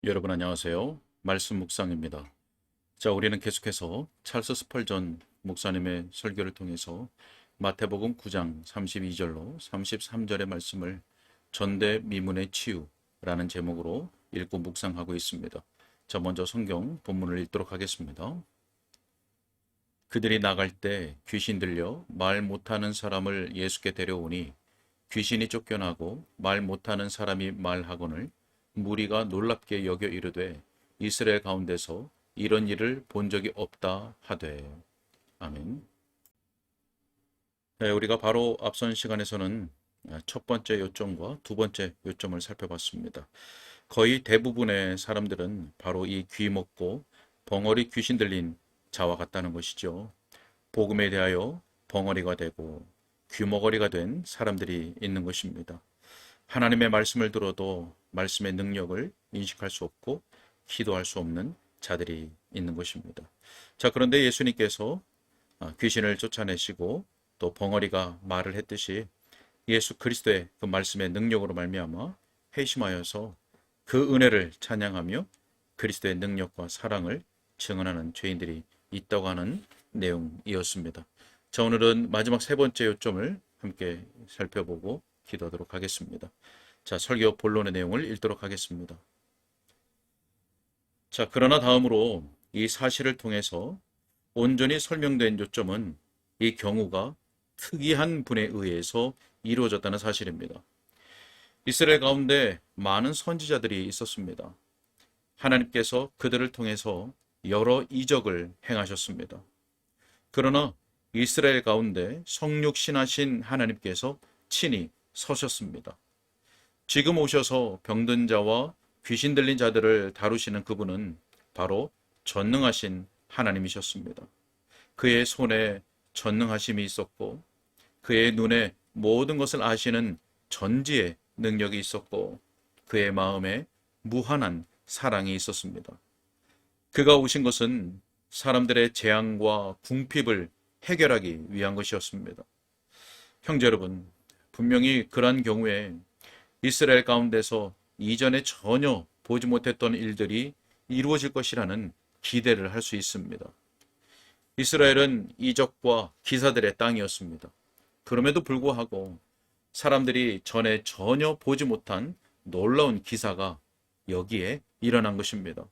여러분 안녕하세요. 말씀 묵상입니다. 자, 우리는 계속해서 찰스 스펄전 목사님의 설교를 통해서 마태복음 9장 32절로 33절의 말씀을 전대미문의 치유라는 제목으로 읽고 묵상하고 있습니다. 자, 먼저 성경 본문을 읽도록 하겠습니다. 그들이 나갈 때 귀신 들려 말 못하는 사람을 예수께 데려오니 귀신이 쫓겨나고 말 못하는 사람이 말하거늘 무리가 놀랍게 여겨 이르되 이스라엘 가운데서 이런 일을 본 적이 없다 하되. 아멘. 네, 우리가 바로 앞선 시간에서는 첫 번째 요점과 두 번째 요점을 살펴봤습니다. 거의 대부분의 사람들은 바로 이 귀 먹고 벙어리 귀신 들린 자와 같다는 것이죠. 복음에 대하여 벙어리가 되고 귀머거리가 된 사람들이 있는 것입니다. 하나님의 말씀을 들어도 말씀의 능력을 인식할 수 없고 기도할 수 없는 자들이 있는 것입니다. 자, 그런데 예수님께서 귀신을 쫓아내시고 또 벙어리가 말을 했듯이 예수 그리스도의 그 말씀의 능력으로 말미암아 회심하여서 그 은혜를 찬양하며 그리스도의 능력과 사랑을 증언하는 죄인들이 있다고 하는 내용이었습니다. 자, 오늘은 마지막 세 번째 요점을 함께 살펴보고 기도하도록 하겠습니다. 자, 설교 본론의 내용을 읽도록 하겠습니다. 자, 그러나 다음으로 이 사실을 통해서 온전히 설명된 요점은 이 경우가 특이한 분에 의해서 이루어졌다는 사실입니다. 이스라엘 가운데 많은 선지자들이 있었습니다. 하나님께서 그들을 통해서 여러 이적을 행하셨습니다. 그러나 이스라엘 가운데 성육신하신 하나님께서 친히 서셨습니다. 지금 오셔서 병든 자와 귀신 들린 자들을 다루시는 그분은 바로 전능하신 하나님이셨습니다. 그의 손에 전능하심이 있었고 그의 눈에 모든 것을 아시는 전지의 능력이 있었고 그의 마음에 무한한 사랑이 있었습니다. 그가 오신 것은 사람들의 재앙과 궁핍을 해결하기 위한 것이었습니다. 형제 여러분, 분명히 그러한 경우에 이스라엘 가운데서 이전에 전혀 보지 못했던 일들이 이루어질 것이라는 기대를 할 수 있습니다. 이스라엘은 이적과 기사들의 땅이었습니다. 그럼에도 불구하고 사람들이 전에 전혀 보지 못한 놀라운 기사가 여기에 일어난 것입니다.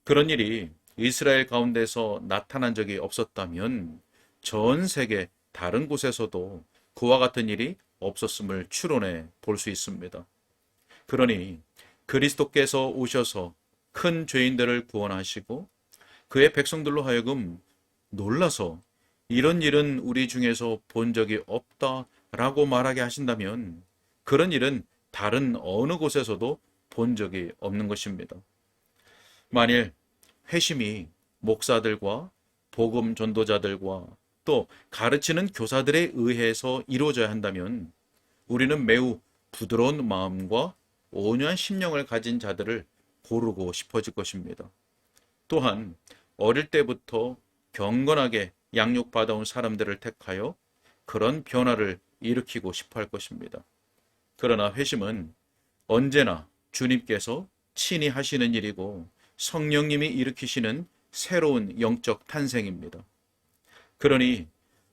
그런 일이 이스라엘 가운데서 나타난 적이 없었다면 전 세계 다른 곳에서도 그와 같은 일이 없었음을 추론해 볼 수 있습니다. 그러니 그리스도께서 오셔서 큰 죄인들을 구원하시고 그의 백성들로 하여금 놀라서 이런 일은 우리 중에서 본 적이 없다라고 말하게 하신다면 그런 일은 다른 어느 곳에서도 본 적이 없는 것입니다. 만일 회심이 목사들과 복음 전도자들과 또 가르치는 교사들에 의해서 이루어져야 한다면 우리는 매우 부드러운 마음과 온유한 심령을 가진 자들을 고르고 싶어질 것입니다. 또한 어릴 때부터 경건하게 양육받아온 사람들을 택하여 그런 변화를 일으키고 싶어 할 것입니다. 그러나 회심은 언제나 주님께서 친히 하시는 일이고 성령님이 일으키시는 새로운 영적 탄생입니다. 그러니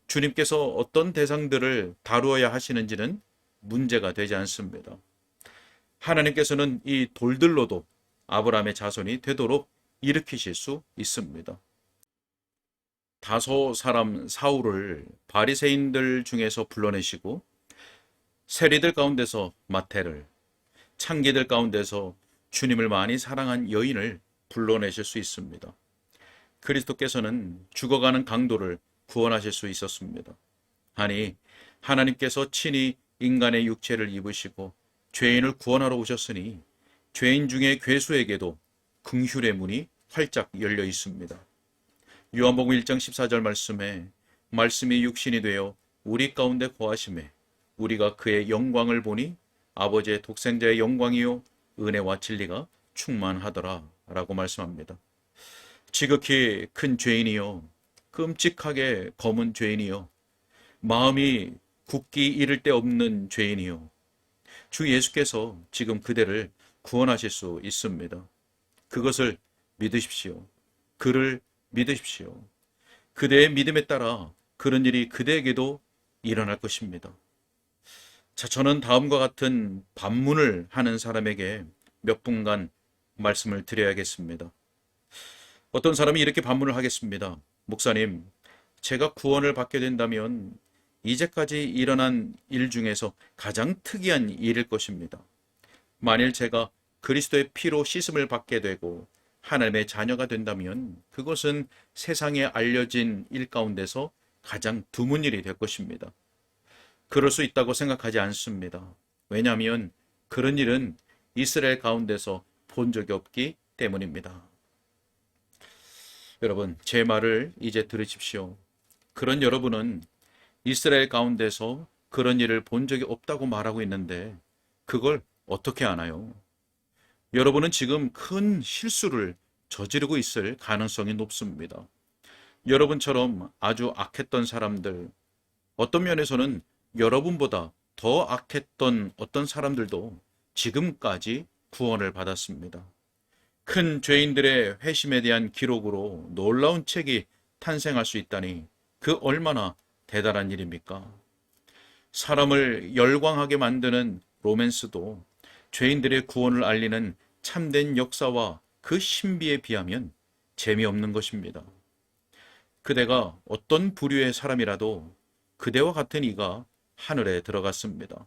주님께서 어떤 대상들을 다루어야 하시는지는 문제가 되지 않습니다. 하나님께서는 이 돌들로도 아브라함의 자손이 되도록 일으키실 수 있습니다. 다소 사람 사울을 바리새인들 중에서 불러내시고 세리들 가운데서 마태를, 창기들 가운데서 주님을 많이 사랑한 여인을 불러내실 수 있습니다. 그리스도께서는 죽어가는 강도를 구원하실 수 있었습니다. 아니, 하나님께서 친히 인간의 육체를 입으시고 죄인을 구원하러 오셨으니 죄인 중에 괴수에게도 긍휼의 문이 활짝 열려 있습니다. 요한복음 1장 14절 말씀에 말씀이 육신이 되어 우리 가운데 거하심에 우리가 그의 영광을 보니 아버지의 독생자의 영광이요 은혜와 진리가 충만하더라 라고 말씀합니다. 지극히 큰 죄인이요 끔찍하게 검은 죄인이요 마음이 굳기 이를 데 없는 죄인이요 주 예수께서 지금 그대를 구원하실 수 있습니다. 그것을 믿으십시오. 그를 믿으십시오. 그대의 믿음에 따라 그런 일이 그대에게도 일어날 것입니다. 자, 저는 다음과 같은 반문을 하는 사람에게 몇 분간 말씀을 드려야겠습니다. 어떤 사람이 이렇게 반문을 하겠습니다. 목사님, 제가 구원을 받게 된다면 이제까지 일어난 일 중에서 가장 특이한 일일 것입니다. 만일 제가 그리스도의 피로 씻음을 받게 되고 하나님의 자녀가 된다면 그것은 세상에 알려진 일 가운데서 가장 드문 일이 될 것입니다. 그럴 수 있다고 생각하지 않습니다. 왜냐하면 그런 일은 이스라엘 가운데서 본 적이 없기 때문입니다. 여러분, 제 말을 이제 들으십시오. 그런 여러분은 이스라엘 가운데서 그런 일을 본 적이 없다고 말하고 있는데 그걸 어떻게 아나요? 여러분은 지금 큰 실수를 저지르고 있을 가능성이 높습니다. 여러분처럼 아주 악했던 사람들, 어떤 면에서는 여러분보다 더 악했던 어떤 사람들도 지금까지 구원을 받았습니다. 큰 죄인들의 회심에 대한 기록으로 놀라운 책이 탄생할 수 있다니 그 얼마나 대단한 일입니까? 사람을 열광하게 만드는 로맨스도 죄인들의 구원을 알리는 참된 역사와 그 신비에 비하면 재미없는 것입니다. 그대가 어떤 부류의 사람이라도 그대와 같은 이가 하늘에 들어갔습니다.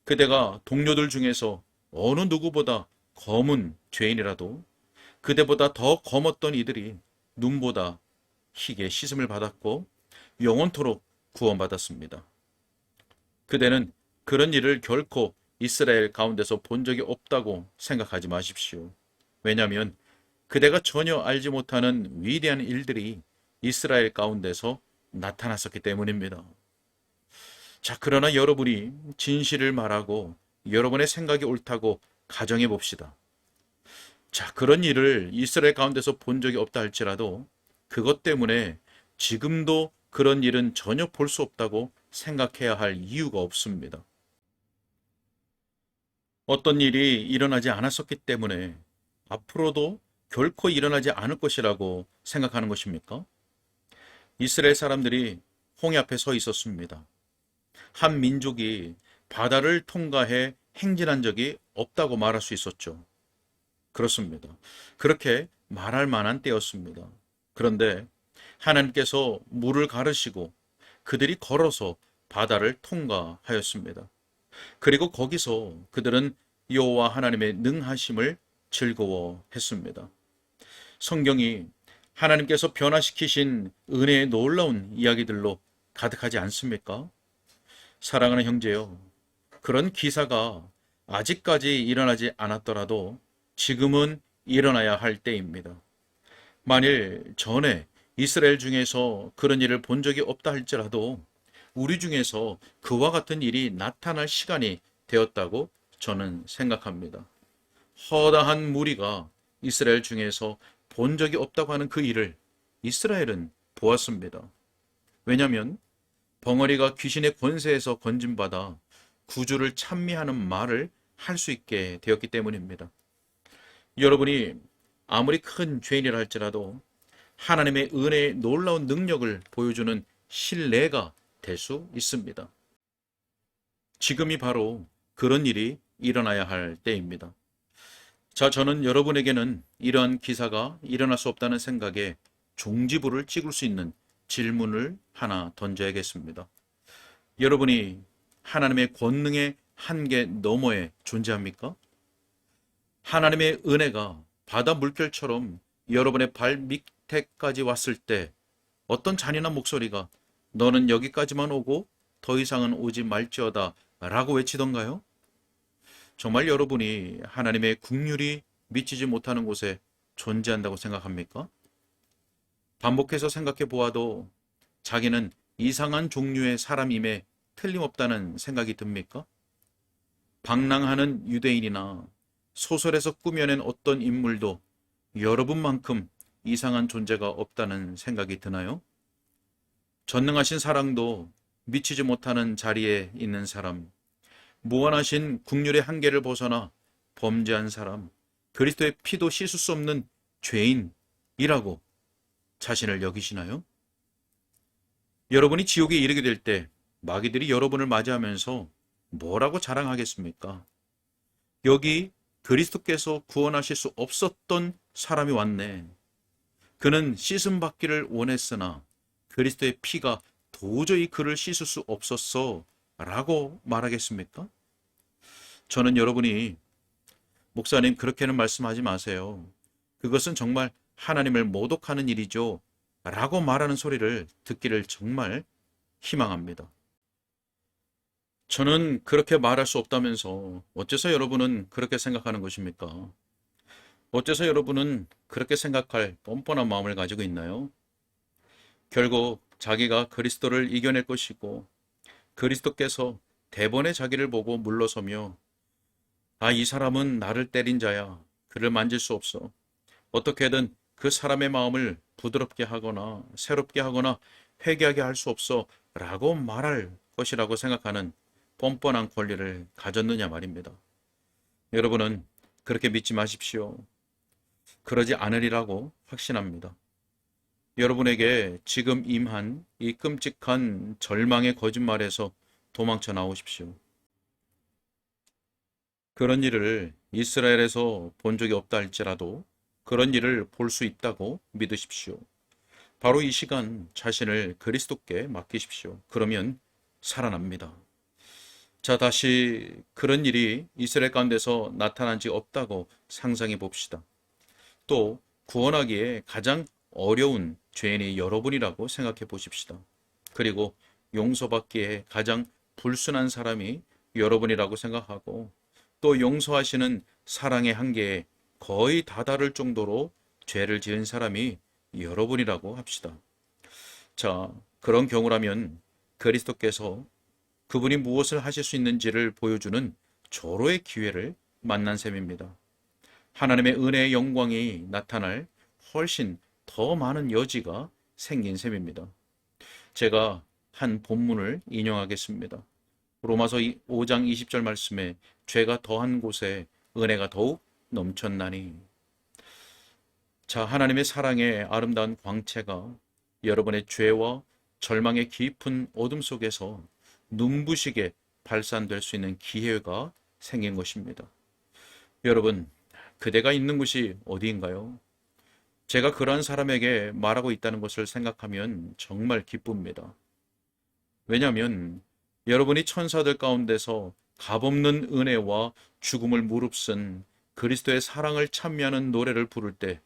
그대가 동료들 중에서 어느 누구보다 검은 죄인이라도 그대보다 더 검었던 이들이 눈보다 희게 씻음을 받았고 영원토록 구원받았습니다. 그대는 그런 일을 결코 이스라엘 가운데서 본 적이 없다고 생각하지 마십시오. 왜냐하면 그대가 전혀 알지 못하는 위대한 일들이 이스라엘 가운데서 나타났었기 때문입니다. 자, 그러나 여러분이 진실을 말하고 여러분의 생각이 옳다고 가정해 봅시다. 자, 그런 일을 이스라엘 가운데서 본 적이 없다 할지라도 그것 때문에 지금도 그런 일은 전혀 볼 수 없다고 생각해야 할 이유가 없습니다. 어떤 일이 일어나지 않았었기 때문에 앞으로도 결코 일어나지 않을 것이라고 생각하는 것입니까? 이스라엘 사람들이 홍해 앞에 서 있었습니다. 한 민족이 바다를 통과해 행진한 적이 없다고 말할 수 있었죠. 그렇습니다. 그렇게 말할 만한 때였습니다. 그런데 하나님께서 물을 가르시고 그들이 걸어서 바다를 통과하였습니다. 그리고 거기서 그들은 여호와 하나님의 능하심을 즐거워했습니다. 성경이 하나님께서 변화시키신 은혜의 놀라운 이야기들로 가득하지 않습니까? 사랑하는 형제요, 그런 기사가 아직까지 일어나지 않았더라도 지금은 일어나야 할 때입니다. 만일 전에 이스라엘 중에서 그런 일을 본 적이 없다 할지라도 우리 중에서 그와 같은 일이 나타날 시간이 되었다고 저는 생각합니다. 허다한 무리가 이스라엘 중에서 본 적이 없다고 하는 그 일을 이스라엘은 보았습니다. 왜냐하면 벙어리가 귀신의 권세에서 건진받아 구주를 찬미하는 말을 할 수 있게 되었기 때문입니다. 여러분이 아무리 큰 죄인이라 할지라도 하나님의 은혜의 놀라운 능력을 보여주는 신뢰가 될 수 있습니다. 지금이 바로 그런 일이 일어나야 할 때입니다. 자, 저는 여러분에게는 이러한 기사가 일어날 수 없다는 생각에 종지부를 찍을 수 있는 질문을 하나 던져야겠습니다. 여러분이 하나님의 권능의 한계 너머에 존재합니까? 하나님의 은혜가 바다 물결처럼 여러분의 발 밑에까지 왔을 때 어떤 잔인한 목소리가 너는 여기까지만 오고 더 이상은 오지 말지어다 라고 외치던가요? 정말 여러분이 하나님의 긍휼이 미치지 못하는 곳에 존재한다고 생각합니까? 반복해서 생각해 보아도 자기는 이상한 종류의 사람임에 틀림없다는 생각이 듭니까? 방랑하는 유대인이나 소설에서 꾸며낸 어떤 인물도 여러분만큼 이상한 존재가 없다는 생각이 드나요? 전능하신 사랑도 미치지 못하는 자리에 있는 사람, 무한하신 긍휼의 한계를 벗어나 범죄한 사람, 그리스도의 피도 씻을 수 없는 죄인이라고 자신을 여기시나요? 여러분이 지옥에 이르게 될 때 마귀들이 여러분을 맞이하면서 뭐라고 자랑하겠습니까? 여기 그리스도께서 구원하실 수 없었던 사람이 왔네. 그는 씻음 받기를 원했으나 그리스도의 피가 도저히 그를 씻을 수 없었어 라고 말하겠습니까? 저는 여러분이 목사님 그렇게는 말씀하지 마세요. 그것은 정말 하나님을 모독하는 일이죠 라고 말하는 소리를 듣기를 정말 희망합니다. 저는 그렇게 말할 수 없다면서 어째서 여러분은 그렇게 생각하는 것입니까? 어째서 여러분은 그렇게 생각할 뻔뻔한 마음을 가지고 있나요? 결국 자기가 그리스도를 이겨낼 것이고 그리스도께서 대번에 자기를 보고 물러서며 이 사람은 나를 때린 자야. 그를 만질 수 없어. 어떻게든 그 사람의 마음을 부드럽게 하거나 새롭게 하거나 회개하게 할 수 없어 라고 말할 것이라고 생각하는 뻔뻔한 권리를 가졌느냐 말입니다. 여러분은 그렇게 믿지 마십시오. 그러지 않으리라고 확신합니다. 여러분에게 지금 임한 이 끔찍한 절망의 거짓말에서 도망쳐 나오십시오. 그런 일을 이스라엘에서 본 적이 없다 할지라도 그런 일을 볼 수 있다고 믿으십시오. 바로 이 시간 자신을 그리스도께 맡기십시오. 그러면 살아납니다. 자, 다시 그런 일이 이스라엘 가운데서 나타난 지 없다고 상상해 봅시다. 또 구원하기에 가장 어려운 죄인이 여러분이라고 생각해 보십시다. 그리고 용서받기에 가장 불순한 사람이 여러분이라고 생각하고 또 용서하시는 사랑의 한계에 거의 다다를 정도로 죄를 지은 사람이 여러분이라고 합시다. 자, 그런 경우라면 그리스도께서 그분이 무엇을 하실 수 있는지를 보여주는 절호의 기회를 만난 셈입니다. 하나님의 은혜의 영광이 나타날 훨씬 더 많은 여지가 생긴 셈입니다. 제가 한 본문을 인용하겠습니다. 로마서 5장 20절 말씀에 죄가 더한 곳에 은혜가 더욱 넘쳤나니. 자, 하나님의 사랑의 아름다운 광채가 여러분의 죄와 절망의 깊은 어둠 속에서 눈부시게 발산될 수 있는 기회가 생긴 것입니다. 여러분, 그대가 있는 곳이 어디인가요? 제가 그러한 사람에게 말하고 있다는 것을 생각하면 정말 기쁩니다. 왜냐하면 여러분이 천사들 가운데서 값없는 은혜와 죽음을 무릅쓴 그리스도의 사랑을 찬미하는 노래를 부를 때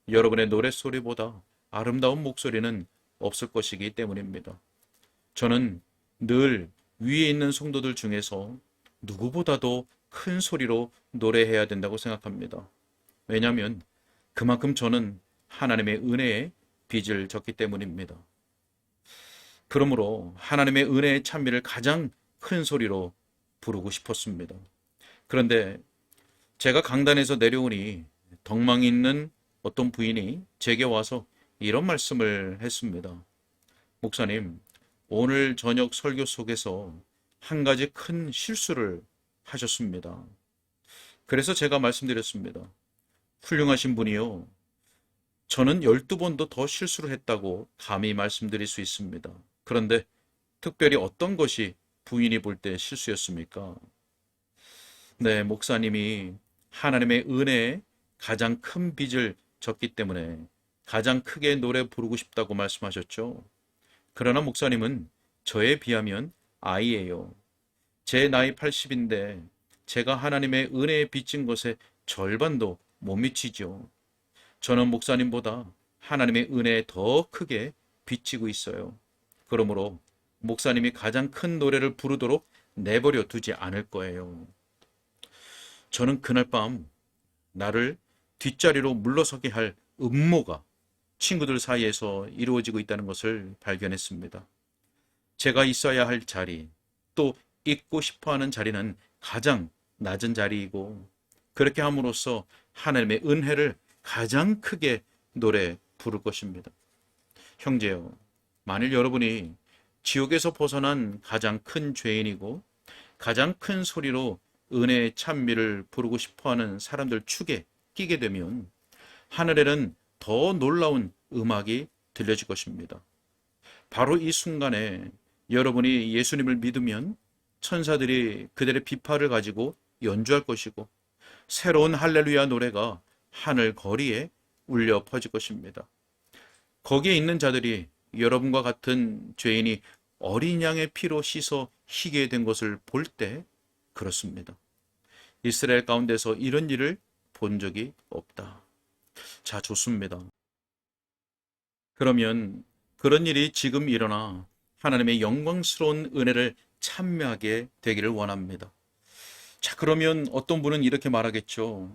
여러분의 노랫소리보다 아름다운 목소리는 없을 것이기 때문입니다. 저는 늘 위에 있는 성도들 중에서 누구보다도 큰 소리로 노래해야 된다고 생각합니다. 왜냐하면 그만큼 저는 하나님의 은혜에 빚을 졌기 때문입니다. 그러므로 하나님의 은혜의 찬미를 가장 큰 소리로 부르고 싶었습니다. 그런데 제가 강단에서 내려오니 덕망이 있는 어떤 부인이 제게 와서 이런 말씀을 했습니다. 목사님, 오늘 저녁 설교 속에서 한 가지 큰 실수를 하셨습니다. 그래서 제가 말씀드렸습니다. 훌륭하신 분이요. 저는 12번도 더 실수를 했다고 감히 말씀드릴 수 있습니다. 그런데 특별히 어떤 것이 부인이 볼 때 실수였습니까? 네, 목사님이 하나님의 은혜에 가장 큰 빚을 졌기 때문에 가장 크게 노래 부르고 싶다고 말씀하셨죠. 그러나 목사님은 저에 비하면 아이예요. 제 나이 80인데 제가 하나님의 은혜에 빚진 것의 절반도 못 미치죠. 저는 목사님보다 하나님의 은혜에 더 크게 빚지고 있어요. 그러므로 목사님이 가장 큰 노래를 부르도록 내버려 두지 않을 거예요. 저는 그날 밤 나를 뒷자리로 물러서게 할 음모가 친구들 사이에서 이루어지고 있다는 것을 발견했습니다. 제가 있어야 할 자리, 또 있고 싶어하는 자리는 가장 낮은 자리이고 그렇게 함으로써 하나님의 은혜를 가장 크게 노래 부를 것입니다. 형제요, 만일 여러분이 지옥에서 벗어난 가장 큰 죄인이고 가장 큰 소리로 은혜의 찬미를 부르고 싶어하는 사람들 축에 끼게 되면 하늘에는 더 놀라운 음악이 들려질 것입니다. 바로 이 순간에 여러분이 예수님을 믿으면 천사들이 그들의 비파를 가지고 연주할 것이고 새로운 할렐루야 노래가 하늘 거리에 울려 퍼질 것입니다. 거기에 있는 자들이 여러분과 같은 죄인이 어린 양의 피로 씻어 희게 된 것을 볼 때 그렇습니다. 이스라엘 가운데서 이런 일을 본 적이 없다. 자, 좋습니다. 그러면 그런 일이 지금 일어나 하나님의 영광스러운 은혜를 참여하게 되기를 원합니다. 자, 그러면 어떤 분은 이렇게 말하겠죠.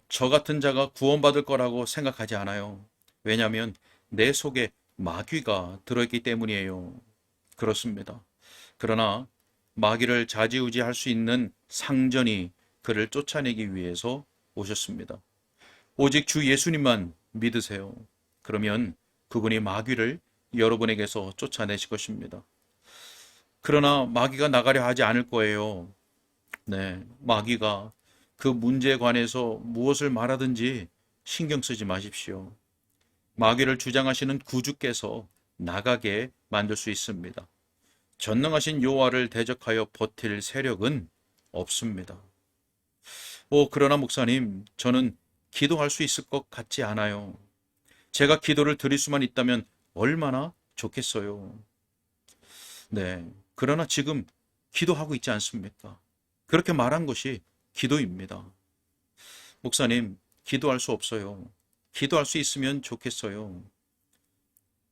저 같은 자가 구원받을 거라고 생각하지 않아요. 왜냐하면 내 속에 마귀가 들어있기 때문이에요. 그렇습니다. 그러나 마귀를 좌지우지할 수 있는 상전이 그를 쫓아내기 위해서 오셨습니다. 오직 주 예수님만 믿으세요. 그러면 그분이 마귀를 여러분에게서 쫓아내실 것입니다. 그러나 마귀가 나가려 하지 않을 거예요. 네, 마귀가 그 문제에 관해서 무엇을 말하든지 신경 쓰지 마십시오. 마귀를 주장하시는 구주께서 나가게 만들 수 있습니다. 전능하신 여호와를 대적하여 버틸 세력은 없습니다. 그러나 목사님, 저는 기도할 수 있을 것 같지 않아요. 제가 기도를 드릴 수만 있다면 얼마나 좋겠어요. 네, 그러나 지금 기도하고 있지 않습니까? 그렇게 말한 것이 기도입니다. 목사님, 기도할 수 없어요. 기도할 수 있으면 좋겠어요.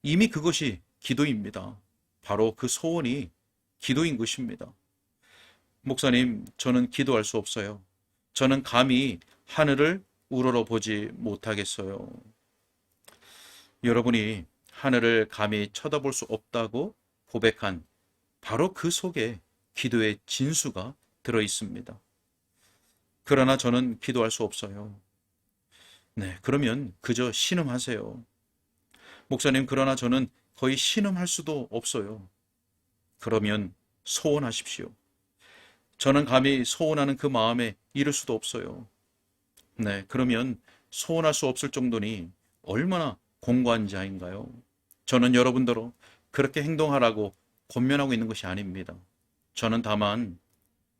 이미 그것이 기도입니다. 바로 그 소원이 기도인 것입니다. 목사님, 저는 기도할 수 없어요. 저는 감히 하늘을 우러러 보지 못하겠어요. 여러분이 하늘을 감히 쳐다볼 수 없다고 고백한 바로 그 속에 기도의 진수가 들어 있습니다. 그러나 저는 기도할 수 없어요. 네, 그러면 그저 신음하세요. 목사님, 그러나 저는 거의 신음할 수도 없어요. 그러면 소원하십시오. 저는 감히 소원하는 그 마음에 이를 수도 없어요. 네, 그러면 소원할 수 없을 정도니 얼마나 공고한 자인가요? 저는 여러분들로 그렇게 행동하라고 권면하고 있는 것이 아닙니다. 저는 다만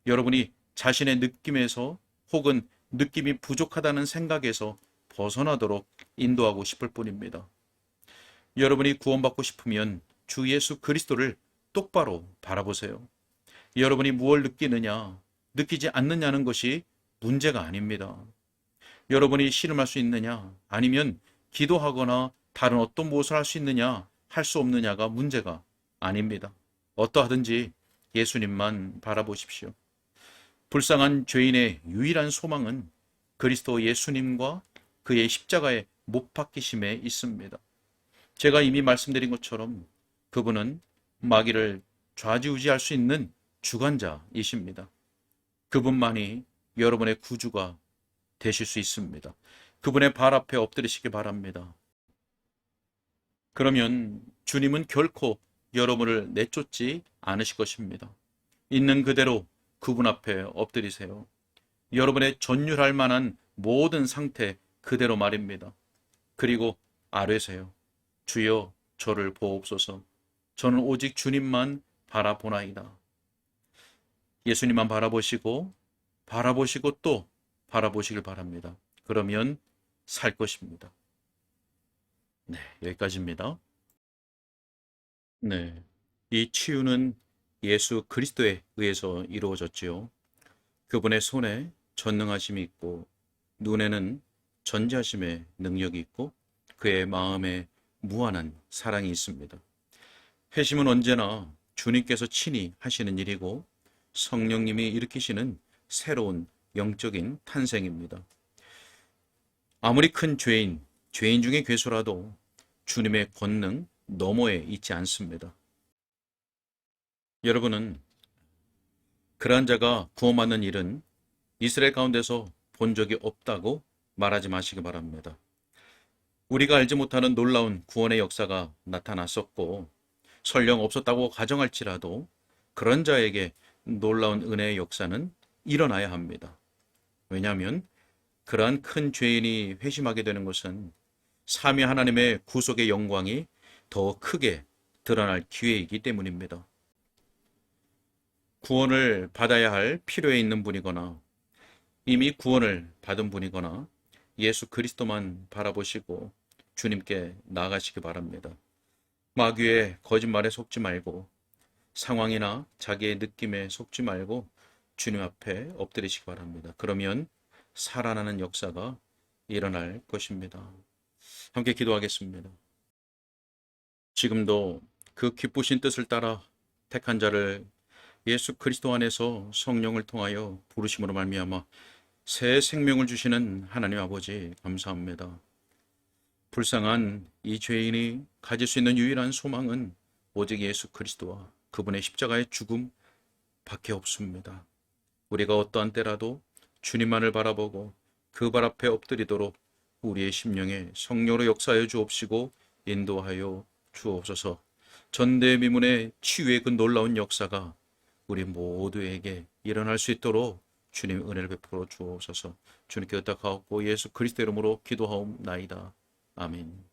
여러분이 자신의 느낌에서 혹은 느낌이 부족하다는 생각에서 벗어나도록 인도하고 싶을 뿐입니다. 여러분이 구원받고 싶으면 주 예수 그리스도를 똑바로 바라보세요. 여러분이 무엇을 느끼느냐, 느끼지 않느냐는 것이 문제가 아닙니다. 여러분이 씨름할 수 있느냐, 아니면 기도하거나 다른 어떤 무엇을 할 수 있느냐, 할 수 없느냐가 문제가 아닙니다. 어떠하든지 예수님만 바라보십시오. 불쌍한 죄인의 유일한 소망은 그리스도 예수님과 그의 십자가의 못 박히심에 있습니다. 제가 이미 말씀드린 것처럼 그분은 마귀를 좌지우지할 수 있는 주관자이십니다. 그분만이 여러분의 구주가 되실 수 있습니다. 그분의 발 앞에 엎드리시기 바랍니다. 그러면 주님은 결코 여러분을 내쫓지 않으실 것입니다. 있는 그대로 그분 앞에 엎드리세요. 여러분의 전율할 만한 모든 상태 그대로 말입니다. 그리고 아뢰세요. 주여, 저를 보옵소서. 저는 오직 주님만 바라보나이다. 예수님만 바라보시고 또 바라보시길 바랍니다. 그러면 살 것입니다. 네, 여기까지입니다. 네, 이 치유는 예수 그리스도에 의해서 이루어졌지요. 그분의 손에 전능하심이 있고 눈에는 전지하심의 능력이 있고 그의 마음에 무한한 사랑이 있습니다. 회심은 언제나 주님께서 친히 하시는 일이고 성령님이 일으키시는 새로운 영적인 탄생입니다. 아무리 큰 죄인 중의 괴수라도 주님의 권능 너머에 있지 않습니다. 여러분은 그러한 자가 구원받는 일은 이스라엘 가운데서 본 적이 없다고 말하지 마시기 바랍니다. 우리가 알지 못하는 놀라운 구원의 역사가 나타났었고 설령 없었다고 가정할지라도 그런 자에게 놀라운 은혜의 역사는 일어나야 합니다. 왜냐하면 그러한 큰 죄인이 회심하게 되는 것은 삼위 하나님의 구속의 영광이 더 크게 드러날 기회이기 때문입니다. 구원을 받아야 할 필요에 있는 분이거나 이미 구원을 받은 분이거나 예수 그리스도만 바라보시고 주님께 나아가시기 바랍니다. 마귀의 거짓말에 속지 말고 상황이나 자기의 느낌에 속지 말고 주님 앞에 엎드리시기 바랍니다. 그러면 살아나는 역사가 일어날 것입니다. 함께 기도하겠습니다. 지금도 그 기쁘신 뜻을 따라 택한 자를 예수 그리스도 안에서 성령을 통하여 부르심으로 말미암아 새 생명을 주시는 하나님 아버지 감사합니다. 불쌍한 이 죄인이 가질 수 있는 유일한 소망은 오직 예수 그리스도와 그분의 십자가의 죽음 밖에 없습니다. 우리가 어떠한 때라도 주님만을 바라보고 그 발 앞에 엎드리도록 우리의 심령에 성령으로 역사하여 주옵시고 인도하여 주옵소서. 전대미문의 치유의 그 놀라운 역사가 우리 모두에게 일어날 수 있도록 주님 은혜를 베풀어 주옵소서. 주님께 의탁하옵고 예수 그리스도 이름으로 기도하옵나이다. 아멘.